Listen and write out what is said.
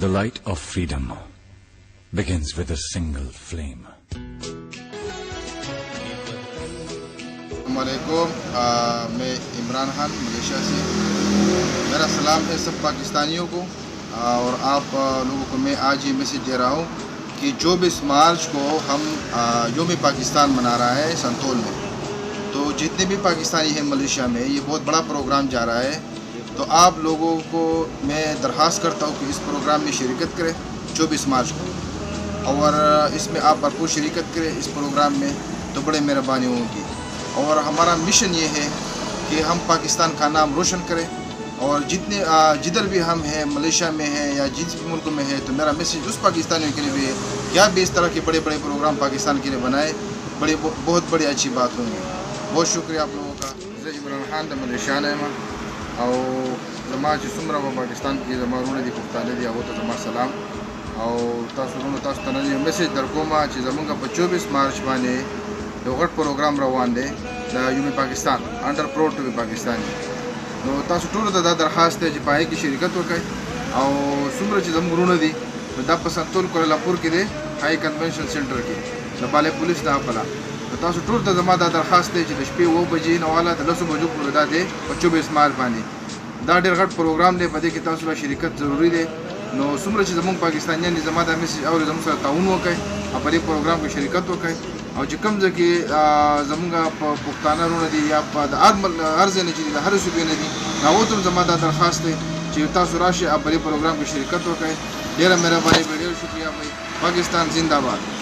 The light of freedom begins with a single flame. अस्सलामुअलैकुम, मैं Imran Khan Malaysia से। मेरा सलाम है सब पाकिस्तानियों को और आप लोगों को मैं आज ये मैसेज दे रहा हूँ कि 24 मार्च को हम योम पाकिस्तान मना रहा है संतोल में। तो जितने भी पाकिस्तानी हैं मलेशिया में, ये बहुत बड़ा प्रोग्राम जा रहा है। तो आप लोगों को मैं दरख्वास्त करता हूँ कि इस प्रोग्राम में शिरकत करें 24 मार्च को, और इसमें आप भरपूर शिरकत करें इस प्रोग्राम में, तो बड़े मेहरबानी होगी। और हमारा मिशन ये है कि हम पाकिस्तान का नाम रोशन करें, और जिधर भी हम हैं, मलेशिया में हैं या जिस भी मुल्क में हैं, तो मेरा मैसेज उस पाकिस्तानियों के लिए भी है कि आप भी इस तरह के बड़े बड़े प्रोग्राम पाकिस्तान के लिए बनाए, बहुत बड़ी अच्छी बात होंगी। बहुत शुक्रिया आप लोगों का। इमरान खान मलेशिया में और जमा सुमरा व पाकिस्तान की जमा उन्होंने दी पुख्ताने दिया वो तो जमा सलाम और तासुन मैसेज दरकोमा जमूंगा 24 मार्च माने गट प्रोग्राम रवान दे यूम पाकिस्तान अंडर प्रो टू पाकिस्तानी। तो तासु टूर दा दरखास्त है पाए की शिरकत वकाय और सुमरा जम गुरुन दी दा पसंतुल कोल्हापुर के दे हाई कन्वेंशन सेंटर की लबाले पुलिस दा पला। तो तासु टूर दा जमा दा दरखास्त है दशपे वो बजी नवाला द लसु बजू को दा दे 24 मार्च माने دا ډېر غټ پروګرام دی، په دې کې تاسو له شرکت ضروری دی. نو څومره چې زموږ پاکستانیان دي زما دا میسج اوري، زموږ سره تعاون وکړئ او په دې پروګرام کې شرکت وکړئ. او چې کوم ځای کې زموږ پښتانه وروڼه دي یا په هر ځای نه چې دي د هرې صوبې نه دي، هغو ته هم زما دا درخواست دی چې تاسو راشئ او په دې پروګرام کې شرکت وکړئ. ډېره مهرباني به، ډېر شکریه به. پاکستان زنده باد.